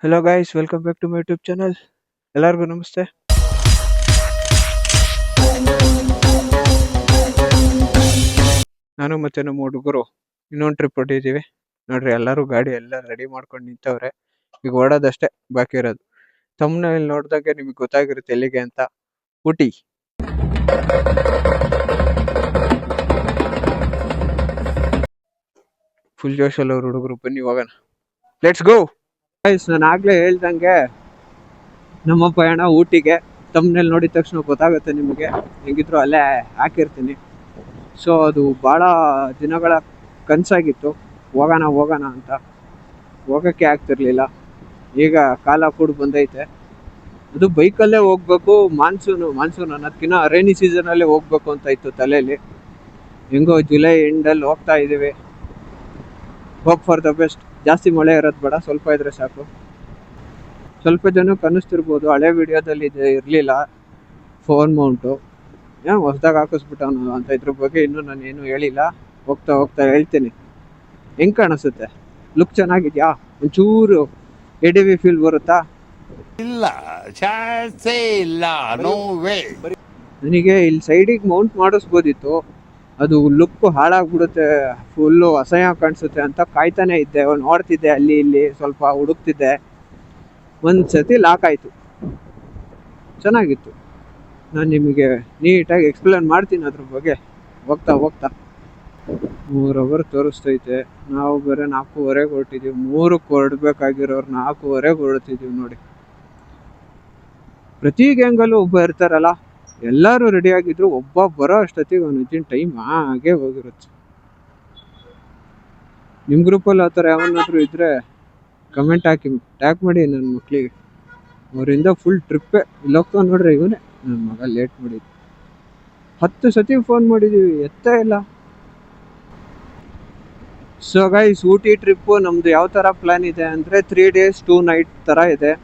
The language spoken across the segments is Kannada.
Hello guys, welcome back to my YouTube channel. ಎಲ್ಲರಿಗೂ ನಮಸ್ತೆ. ನಾನು ಮತ್ತೆ ನಮ್ಮ ಹುಡುಗರು ಇನ್ನೊಂದು ಟ್ರಿಪ್ ಹೊಟ್ಟಿದ್ದೀವಿ. ನೋಡ್ರಿ ಎಲ್ಲರೂ ಗಾಡಿ ಎಲ್ಲ ರೆಡಿ ಮಾಡ್ಕೊಂಡು ನಿಂತವ್ರೆ. ಈಗ ಓಡೋದಷ್ಟೇ ಬಾಕಿ ಇರೋದು. ತಮ್ಮನೇಲಿ ನೋಡಿದಾಗೆ ನಿಮಗೆ ಗೊತ್ತಾಗಿರುತ್ತೆ ಎಲ್ಲಿಗೆ ಅಂತ. ಊಟಿ. ಫುಲ್ ಜೋಶಲ್ಲಿ ಅವ್ರ ಹುಡುಗರು, ಬನ್ನಿ ಹೋಗೋಣ. Let's go. ಗೈಸ್, ನಾನು ಆಗ್ಲೇ ಹೇಳ್ದಂಗೆ ನಮ್ಮ ಪಯಣ ಊಟಿಗೆ. ತಮ್ಮನೇಲಿ ನೋಡಿದ ತಕ್ಷಣ ಗೊತ್ತಾಗುತ್ತೆ ನಿಮಗೆ. ಹೆಂಗಿದ್ರು ಅಲ್ಲೇ ಹಾಕಿರ್ತೀನಿ. ಸೊ ಅದು ಭಾಳ ದಿನಗಳ ಕನಸಾಗಿತ್ತು, ಹೋಗೋಣ ಹೋಗೋಣ ಅಂತ. ಹೋಗೋಕ್ಕೆ ಆಗ್ತಿರ್ಲಿಲ್ಲ. ಈಗ ಕಾಲ ಕೂಡ ಬಂದೈತೆ. ಅದು ಬೈಕಲ್ಲೇ ಹೋಗ್ಬೇಕು. ಮಾನ್ಸೂನ್ ಅನ್ನೋದಕ್ಕಿಂತ ರೈನಿ ಸೀಸನಲ್ಲೇ ಹೋಗ್ಬೇಕು ಅಂತ ಇತ್ತು ತಲೆಯಲ್ಲಿ. ಹೆಂಗೋ ಜುಲೈ ಎಂಡಲ್ಲಿ ಹೋಗ್ತಾ ಇದ್ದೀವಿ. Hope for the best. ಜಾಸ್ತಿ ಮಳೆ ಇರೋದು ಬೇಡ, ಸ್ವಲ್ಪ ಇದ್ರೆ ಸಾಕು. ಸ್ವಲ್ಪ ಜನಕ್ಕೆ ಅನ್ನಿಸ್ತಿರ್ಬೋದು ಹಳೆ ವಿಡಿಯೋದಲ್ಲಿ ಇದು ಇರಲಿಲ್ಲ ಫೋನ್ ಮೌಂಟು, ಏನು ಹೊಸ್ದಾಗಿ ಹಾಕಿಸ್ಬಿಟ್ಟವನು ಅಂತ. ಇದ್ರ ಬಗ್ಗೆ ಇನ್ನೂ ನಾನು ಏನು ಹೇಳಿಲ್ಲ. ಹೋಗ್ತಾ ಹೋಗ್ತಾ ಹೇಳ್ತೀನಿ. ಹೆಂಗೆ ಕಾಣಿಸುತ್ತೆ? ಲುಕ್ ಚೆನ್ನಾಗಿದ್ಯಾ? ಒಂಚೂರು ADV ಫೀಲ್ ಬರುತ್ತಾ? ಇಲ್ಲ, ಚಾನ್ಸೇ ಇಲ್ಲ, ನೋ ವೇ. ನನಗೆ ಇಲ್ಲಿ ಸೈಡಿಗೆ ಮೌಂಟ್ ಮಾಡಿಸ್ಬೋದಿತ್ತು. ಅದು ಲುಕ್ ಹಾಳಾಗ್ಬಿಡುತ್ತೆ, ಫುಲ್ಲು ಅಸಹ್ಯ ಕಾಣಿಸುತ್ತೆ ಅಂತ ಕಾಯ್ತಾನೆ ಇದ್ದೆ. ನೋಡ್ತಿದ್ದೆ, ಅಲ್ಲಿ ಇಲ್ಲಿ ಸ್ವಲ್ಪ ಹುಡುಕ್ತಿದ್ದೆ. ಒಂದು ಸತಿ ಲಾಕ್ ಆಯಿತು. ಚೆನ್ನಾಗಿತ್ತು. ನಾನು ನಿಮಗೆ ನೀಟಾಗಿ ಎಕ್ಸ್ಪ್ಲೇನ್ ಮಾಡ್ತೀನಿ ಅದ್ರ ಬಗ್ಗೆ ಹೋಗ್ತಾ ಹೋಗ್ತಾ. 3 ಅವರ್ ತೋರಿಸ್ತೈತೆ. ನಾವು ಬೇರೆ 4:15 ಹೊರಟಿದ್ದೀವಿ. 3ಕ್ಕೆ ಹೊರಡ್ಬೇಕಾಗಿರೋರು 4:15 ಹೊರಡ್ತಿದ್ದೀವಿ ನೋಡಿ. ಪ್ರತಿ ಗ್ಯಾಂಗಲ್ಲೂ ಒಬ್ಬ ಇರ್ತಾರಲ್ಲ, ಎಲ್ಲರೂ ರೆಡಿ ಆಗಿದ್ರು. ಒಬ್ಬ ಬರೋ ಅಷ್ಟೊತ್ತಿಗೆ ಅವನ ಟೈಮ್ ಹಾಗೆ ಹೋಗಿರುತ್ತೆ. ನಿಮ್ಮ ಗ್ರೂಪಲ್ಲಿ ಆ ಥರ ಯಾವನ್ನಾದ್ರೂ ಇದ್ದರೆ ಕಮೆಂಟ್ ಹಾಕಿ, ಟ್ಯಾಗ್ ಮಾಡಿ ನನ್ನ ಮಕ್ಕಳಿಗೆ. ಅವರಿಂದ ಫುಲ್ ಟ್ರಿಪ್ಪೇ. ಇಲ್ಲಿ ಹೋಗ್ತಾ ನೋಡ್ರಿ, ಇವನೇ ನನ್ನ ಮಗ ಲೇಟ್ ಮಾಡಿದ್ದು. 10 ಸತಿ ಫೋನ್ ಮಾಡಿದ್ದೀವಿ, ಎತ್ತೇ ಇಲ್ಲ. ಸೊ ಗೈಸ್, ಊಟಿ ಟ್ರಿಪ್ಪು ನಮ್ಮದು ಯಾವ ಥರ ಪ್ಲ್ಯಾನ್ ಇದೆ ಅಂದರೆ 3 days 2 night ಥರ ಇದೆ.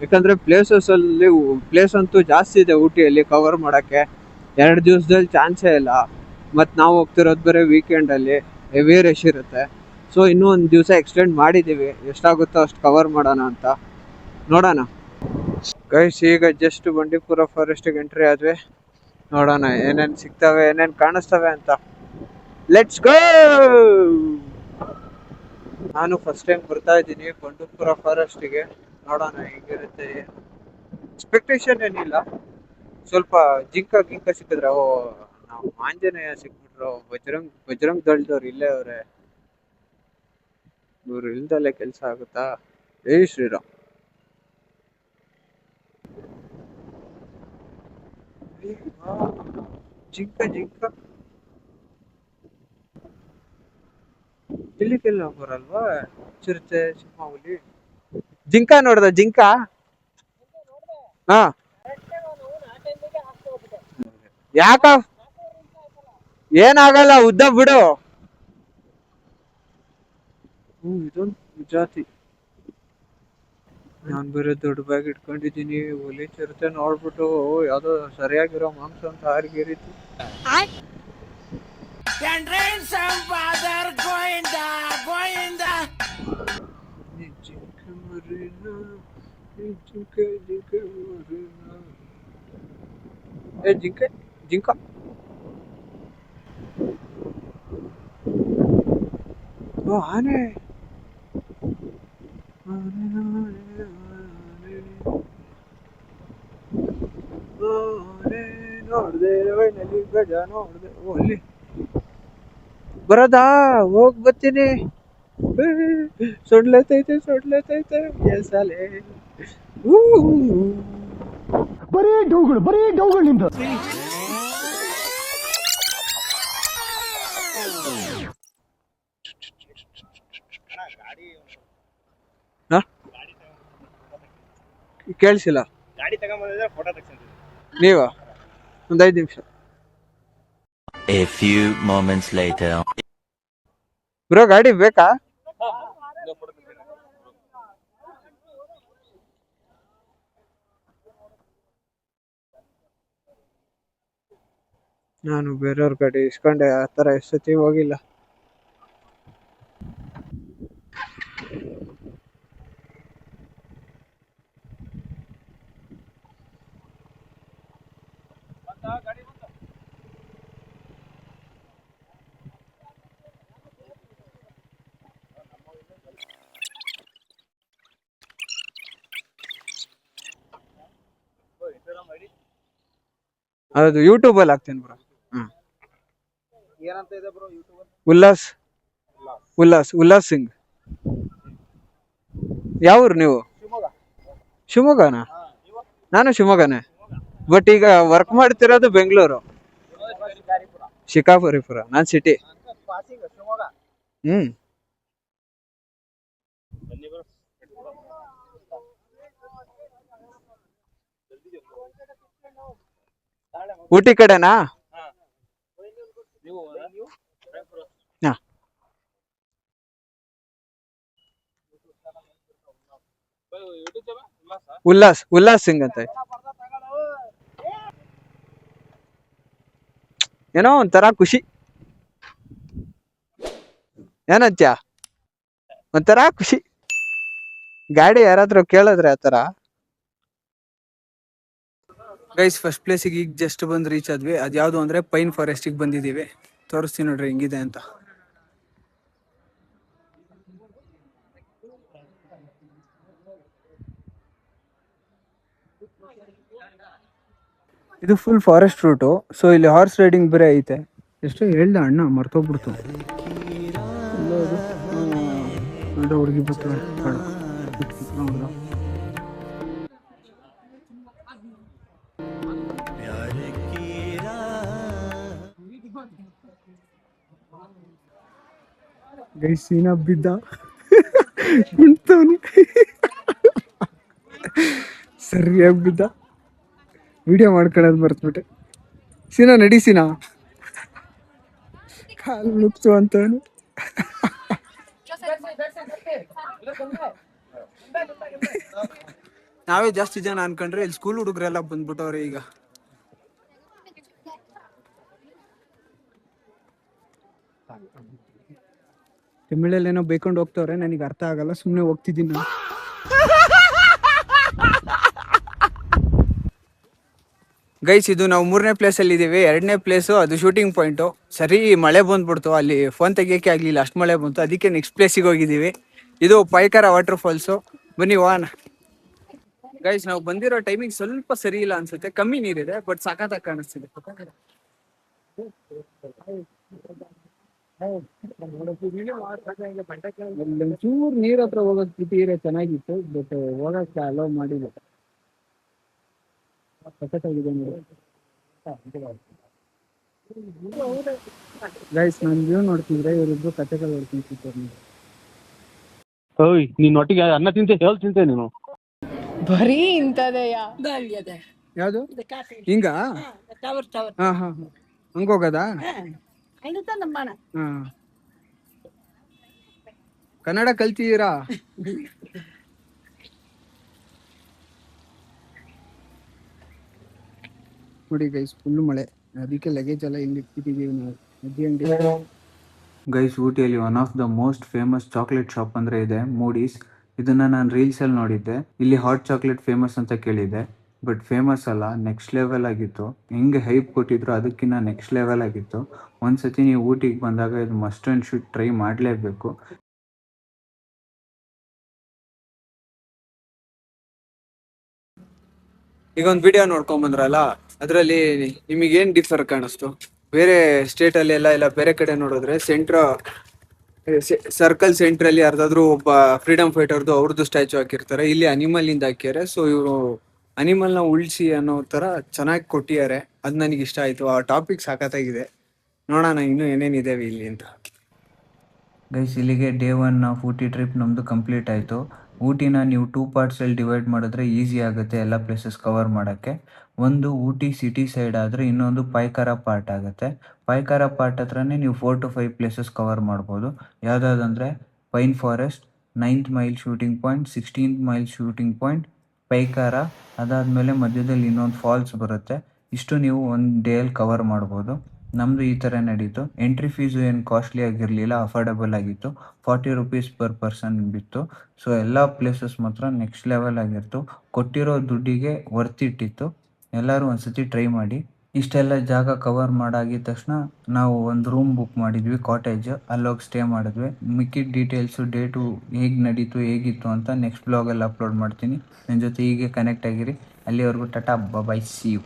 ಯಾಕಂದರೆ ಪ್ಲೇಸ್ ಅಂತೂ ಜಾಸ್ತಿ ಇದೆ ಊಟಿಯಲ್ಲಿ ಕವರ್ ಮಾಡೋಕ್ಕೆ. 2 ದಿವಸದಲ್ಲಿ ಚಾನ್ಸೇ ಇಲ್ಲ. ಮತ್ತು ನಾವು ಹೋಗ್ತಿರೋದು ಬೇರೆ ವೀಕೆಂಡಲ್ಲಿ, ಹೆವಿ ರಶ್ ಇರುತ್ತೆ. ಸೊ ಇನ್ನೂ 1 ದಿವಸ ಎಕ್ಸ್ಟೆಂಡ್ ಮಾಡಿದ್ದೀವಿ. ಎಷ್ಟಾಗುತ್ತೋ ಅಷ್ಟು ಕವರ್ ಮಾಡೋಣ ಅಂತ. ನೋಡೋಣ ಗೈಸ್. ಈಗ ಜಸ್ಟ್ ಬಂಡೀಪುರ ಫಾರೆಸ್ಟಿಗೆ ಎಂಟ್ರಿ ಆದ್ವಿ. ನೋಡೋಣ ಏನೇನು ಸಿಗ್ತವೆ, ಏನೇನು ಕಾಣಿಸ್ತವೆ ಅಂತ. Let's go. ನಾನು ಫಸ್ಟ್ ಟೈಮ್ ಬರ್ತಾ ಇದ್ದೀನಿ ಬಂಡೀಪುರ ಫಾರೆಸ್ಟಿಗೆ. ನೋಡೋಣ ಹೇಗಿರುತ್ತೆ. ಎಕ್ಸ್ಪೆಕ್ಟೇಷನ್ ಏನಿಲ್ಲ. ಸ್ವಲ್ಪ ಜಿಂಕ ಸಿಕ್ಕಿದ್ರೆ, ನಾವು ಆಂಜನೇಯ ಸಿಕ್ಬಿಟ್ರು. ಬಜರಂಗ್ ದಳದವ್ರು ಇಲ್ಲೇ ಅವ್ರೆ. ಇವ್ರು ಇಲ್ದಲ್ಲೇ ಕೆಲಸ ಆಗುತ್ತಾ? ಜೈ ಶ್ರೀರಾಮ್. ಜಿಂಕ ಇಲ್ಲಿಗೆಲ್ಲ ಬರಲ್ವಾ? ಚಿರತೆ, ಸಿಂಹ, ಹುಲಿ. ಜಿಂಕ ನೋಡ್ದ? ಜಿಂಕ ಹಾ, ಯಾಕ ಏನಾಗಲ್ಲ, ಉದ್ದ ಬಿಡು. ಇದೊಂದು ಜಾತಿ. ನಾನ್ ಬೇರೆ ದೊಡ್ಡ ಬ್ಯಾಗ್ ಇಟ್ಕೊಂಡಿದೀನಿ. ಹುಲಿ ಚಿರತೆ ನೋಡ್ಬಿಟ್ಟು ಯಾವ್ದೋ ಸರಿಯಾಗಿರೋ ಮಾಂಸ ಅಂತ ಹಾರಿಗೇರಿತು. ಜಿಂಕ ಆನೆ. ನೋಡ್ದೆ ಗಜ ನೋಡ್ದೆ. ಅಲ್ಲಿ ಬರೋದಾ? ಹೋಗ್ ಬರ್ತೀನಿ. ಸೊಡ್ಲತೈತೆ ಎಸಲೆ. ಬರೀ ಡೌಗಳು ನಿಮ್ದು. ಕೇಳಿಸಿಲ್ಲ. ಗಾಡಿ ತಗೊಂಡ್ಬಂದಿದ್ರೆ ಫೋಟೋ ತೆಗ್ಸಿದ್ವಿ. ನೀವ ಒಂದು 5 ನಿಮಿಷ. A few moments later. Bro, ಗಾಡಿ ಬೇಕಾ? ನಾನು ಬೇರೆಯವ್ರ ಗಾಡಿ ಇಸ್ಕೊಂಡೆ. ಆ ಥರ ಎಷ್ಟೊತ್ತಿ ಹೋಗಿಲ್ಲ. ಅದು ಯೂಟ್ಯೂಬಲ್ಲಿ ಹಾಕ್ತೀನಿ ಬ್ರೋ. ಹ್ಮ್. ಏನಂತ ಇದೆ ಬ್ರೋ ಯೂಟ್ಯೂಬ್? ಉಲ್ಲಾಸ್ ಉಲ್ಲಾಸ್ ಸಿಂಗ್. ಯಾವೂರು ನೀವು? ಶಿವಮೊಗ್ಗ. ಶಿವಮೊಗ್ಗನಾ? ನಾನು ಶಿವಮೊಗ್ಗನೇ, ಬಟ್ ಈಗ ವರ್ಕ್ ಮಾಡ್ತಿರೋದು ಬೆಂಗಳೂರು, ಶಿಕಾರಿಪುರ. ನಾನ್ ಸಿಟಿ. ಪಾಸಿಂಗ್ ಶಿವಮೊಗ್ಗ. ಹ್ಮ್. ಬನ್ನಿ ಬ್ರೋ. ಊಟಿ ಕಡೆನಾ? ನೀವು ಹಾ. ಉಲ್ಲಾಸ್ ಸಿಂಗ್ ಅಂತ. ಏನೋ ಒಂಥರ ಖುಷಿ, ಏನಂತ್ಯ, ಒಂಥರ ಖುಷಿ. ಗಾಡಿ ಯಾರಾದ್ರೂ ಕೇಳಿದ್ರೆ ಆತರ. ಗೈಸ್, ಫಸ್ಟ್ ಪ್ಲೇಸಿಗೆ ಈಗ ಜಸ್ಟ್ ಬಂದು ರೀಚ್ ಆದ್ವಿ. ಅದ್ಯಾವುದು ಅಂದ್ರೆ ಪೈನ್ ಫಾರೆಸ್ಟಿಗೆ ಬಂದಿದ್ದೀವಿ. ತೋರಿಸ್ತೀನಿ ನೋಡ್ರಿ ಹೆಂಗಿದೆ ಅಂತ. ಇದು ಫುಲ್ ಫಾರೆಸ್ಟ್ ರೂಟು. ಸೊ ಇಲ್ಲಿ ಹಾರ್ಸ್ ರೈಡಿಂಗ್ ಬೇರೆ ಐತೆ. ಎಷ್ಟು ಹೇಳ್ದ ಅಣ್ಣ, ಮರ್ತೋಗ್ಬಿಡ್ತು. ಹುಡುಗಿ ಬರ್ತಾರೆ. ಗೈಸೀನ ಬಿದ್ದ ಸರಿಯಾಗಿ ಬಿದ್ದ. ವಿಡಿಯೋ ಮಾಡ್ಕೊಳ್ಳೋದು ಮರ್ತ್ಬಿಟ್ಟೆ. ಸೀನಾ ನಡಿ ಸೀನಾ, ಕಾಲು ಮುಕ್ತು ಅಂತವನು. ನಾವೇ ಜಾಸ್ತಿ ಜನ ಅನ್ಕೊಂಡ್ರೆ ಇಲ್ಲಿ ಸ್ಕೂಲ್ ಹುಡುಗರೆಲ್ಲ ಬಂದ್ಬಿಟ್ಟವ್ರೆ ಈಗ. ತಮಿಳಲ್ಲಿ ಏನೋ ಬೈಕೊಂಡು ಹೋಗ್ತವ್ರೆ, ನನಗೆ ಅರ್ಥ ಆಗಲ್ಲ, ಸುಮ್ಮನೆ ಹೋಗ್ತಿದ್ದೀನಿ ನಾನು. ಗೈಸ್, ಇದು ನಾವು 3ನೇ ಪ್ಲೇಸಲ್ಲಿ ಇದ್ದೀವಿ. 2ನೇ ಪ್ಲೇಸು ಅದು ಶೂಟಿಂಗ್ ಪಾಯಿಂಟು. ಸರಿ ಮಳೆ ಬಂದ್ಬಿಡ್ತು, ಅಲ್ಲಿ ಫೋನ್ ತೆಗಿಯೋಕೆ ಆಗಲಿಲ್ಲ, ಅಷ್ಟು ಮಳೆ ಬಂತು. ಅದಕ್ಕೆ ನೆಕ್ಸ್ಟ್ ಪ್ಲೇಸಿಗೆ ಹೋಗಿದ್ದೀವಿ. ಇದು ಪೈಕಾರ ವಾಟರ್ ಫಾಲ್ಸು. ಬನ್ನಿ ಹೋಗೋಣ. ಗೈಸ್, ನಾವು ಬಂದಿರೋ ಟೈಮಿಂಗ್ ಸ್ವಲ್ಪ ಸರಿ ಇಲ್ಲ ಅನ್ಸುತ್ತೆ, ಕಮ್ಮಿ ನೀರಿದೆ, ಬಟ್ ಸಖತ್ತಾಗಿ ಕಾಣಿಸ್ತಿದೆ. ಒಂಚೂರು ನೀರ್ ಹತ್ರ ಹೋಗೋದ್ ಬಿಟ್ಟಿದ್ರೆ ಚೆನ್ನಾಗಿತ್ತು, ಬಟ್ ಹೋಗಕ್ಕೆ ಅಲೋ ಮಾಡಿಲ್ಲ. ಸಖತ್ತಾಗಿದೆ ನೋಡಿ. ಗೈಸ್, ನಾನು ವ್ಯೂ ನೋಡ್ತಿದ್ರೆ ಇವರಿಬ್ರು ಕಥೆಗಳು ನೋಡ್ತಿರ್ತಾರೆ. ಓಯ್, ನೀನ್ ಒಟ್ಟಿಗೆ ಅನ್ನ ತಿಂತೆ ಹೇಳಿ ತಿಂತೆ ನೀನು. ಬರೀ ಇಂಥದೆಯಾ? ಯಾವ್ದು ಹಿಂಗ? ಹಾ ಹಾ ಹಂಗೋಗದಾ? ಹಾ. ಕನ್ನಡ ಕಲ್ತಿದ್ದೀರಾ? ನೋಡಿ ಗೈಸ್, ಫುಲ್ ಮಳೆ, ಅದಕ್ಕೆ ಲಗೇಜ್ ಎಲ್ಲ ಇಲ್ಲಿ ಇಟ್ಟಿದ್ದೀವಿ ನಾವು. ಗೈಸ್, ಊಟಿಯಲ್ಲಿ one of the most famous chocolate shop ಅಂದ್ರೆ ಇದೆ ಮೂಡೀಸ್. ಇದನ್ನ ನಾನು ರೀಲ್ಸ್ ಅಲ್ಲಿ ನೋಡಿದ್ದೆ. ಇಲ್ಲಿ ಹಾಟ್ ಚಾಕ್ಲೇಟ್ ಫೇಮಸ್ ಅಂತ ಕೇಳಿದ್ದೆ, ಬಟ್ ಫೇಮಸ್ ಅಲ್ಲ, ನೆಕ್ಸ್ಟ್ ಲೆವೆಲ್ ಆಗಿತ್ತು. ಹೆಂಗೆ ಹೈಪ್ ಕೊಟ್ಟಿದ್ರು ಅದಕ್ಕಿಂತ ನೆಕ್ಸ್ಟ್ ಲೆವೆಲ್ ಆಗಿತ್ತು. ಒಂದ್ಸತಿ ನೀವು ಊಟಿಗೆ ಬಂದಾಗ ಇದು ಮಸ್ಟ್ ಅಂಡ್ ಶುಡ್ ಟ್ರೈ ಮಾಡಲೇಬೇಕು. ಈಗ ಒಂದು ವಿಡಿಯೋ ನೋಡ್ಕೊಂಡ್ ಬಂದ್ರಲ್ಲ, ಅದರಲ್ಲಿ ನಿಮಗೇನು ಡಿಫರ್ ಕಾಣಿಸ್ತು? ಬೇರೆ ಸ್ಟೇಟ್ ಅಲ್ಲಿ ಎಲ್ಲ ಬೇರೆ ಕಡೆ ನೋಡಿದ್ರೆ ಸರ್ಕಲ್ ಸೆಂಟ್ರಲ್ಲಿ ಯಾರ್ದಾದ್ರೂ ಒಬ್ಬ ಫ್ರೀಡಮ್ ಫೈಟರ್ದು ಅವ್ರದ್ದು ಸ್ಟ್ಯಾಚು ಹಾಕಿರ್ತಾರೆ. ಇಲ್ಲಿ ಅನಿಮಲ್ ಇಂದ ಹಾಕ್ಯಾರೆ. ಸೊ ಇವರು ಅನಿಮಲ್ನ ಉಳಿಸಿ ಅನ್ನೋ ತರ ಚೆನ್ನಾಗಿ ಕೊಟ್ಟಿದ್ದಾರೆ. ಅದು ನನಗೆ ಇಷ್ಟ ಆಯ್ತು. ಆ ಟಾಪಿಕ್ ಸಾಕತ್ತಾಗಿದೆ. ನೋಡೋಣ ಇನ್ನೂ ಏನೇನಿದೆ ಇಲ್ಲಿ ಅಂತ. ಗೈಸ್, ಇಲ್ಲಿಗೆ ಡೇ 1 ಆಫ್ ಊಟಿ ಟ್ರಿಪ್ ನಮ್ಮದು ಕಂಪ್ಲೀಟ್ ಆಯಿತು. ಊಟಿನ ನೀವು 2 ಪಾರ್ಟ್ಸಲ್ಲಿ ಡಿವೈಡ್ ಮಾಡಿದ್ರೆ ಈಸಿ ಆಗುತ್ತೆ ಎಲ್ಲ ಪ್ಲೇಸಸ್ ಕವರ್ ಮಾಡೋಕ್ಕೆ. ಒಂದು ಊಟಿ ಸಿಟಿ ಸೈಡ್ ಆದರೆ ಇನ್ನೊಂದು ಪೈಕಾರ ಪಾರ್ಟ್ ಆಗುತ್ತೆ. ಪೈಕಾರ ಪಾರ್ಟ್ ಹತ್ರನೇ ನೀವು 4 to 5 ಪ್ಲೇಸಸ್ ಕವರ್ ಮಾಡ್ಬೋದು. ಯಾವುದಾದಂದರೆ pine forest, 9th mile shooting point, 16th mile shooting point, Pykara, ಅದಾದಮೇಲೆ ಮಧ್ಯದಲ್ಲಿ ಇನ್ನೊಂದು ಫಾಲ್ಸ್ ಬರುತ್ತೆ. ಇಷ್ಟು ನೀವು ಒಂದು ಡೇಯಲ್ಲಿ ಕವರ್ ಮಾಡ್ಬೋದು. ನಮ್ಮದು ಈ ಥರ ನಡೀತು. ಎಂಟ್ರಿ ಫೀಸು ಏನು ಕಾಸ್ಟ್ಲಿ ಆಗಿರಲಿಲ್ಲ, ಅಫೋರ್ಡಬಲ್ ಆಗಿತ್ತು. 40 rupees ಪರ್ ಪರ್ಸನ್ ಬಿತ್ತು. ಸೊ ಎಲ್ಲ ಪ್ಲೇಸಸ್ ಮಾತ್ರ ನೆಕ್ಸ್ಟ್ ಲೆವೆಲ್ ಆಗಿತ್ತು. ಕೊಟ್ಟಿರೋ ದುಡ್ಡಿಗೆ ವರ್ತ್ ಇಟ್ಟಿತ್ತು. ಎಲ್ಲರೂ ಒಂದ್ಸತಿ ಟ್ರೈ ಮಾಡಿ. ಇಷ್ಟೆಲ್ಲ ಜಾಗ ಕವರ್ ಮಾಡಾಗಿದ ತಕ್ಷಣ ನಾವು ಒಂದು ರೂಮ್ ಬುಕ್ ಮಾಡಿದ್ವಿ, ಕಾಟೇಜ್. ಅಲ್ಲೋಗಿ ಸ್ಟೇ ಮಾಡಿದ್ವಿ. ಮಿಕ್ಕಿದ ಡೀಟೇಲ್ಸು, ಡೇಟು ಹೇಗೆ ನಡೀತು, ಹೇಗಿತ್ತು ಅಂತ ನೆಕ್ಸ್ಟ್ ಬ್ಲಾಗಲ್ಲಿ ಅಪ್ಲೋಡ್ ಮಾಡ್ತೀನಿ. ನನ್ನ ಜೊತೆ ಹೀಗೆ ಕನೆಕ್ಟ್ ಆಗಿರಿ. ಅಲ್ಲಿವರೆಗೂ ಟಾಟಾ, ಬಾಯ್, ಸಿ ಯು.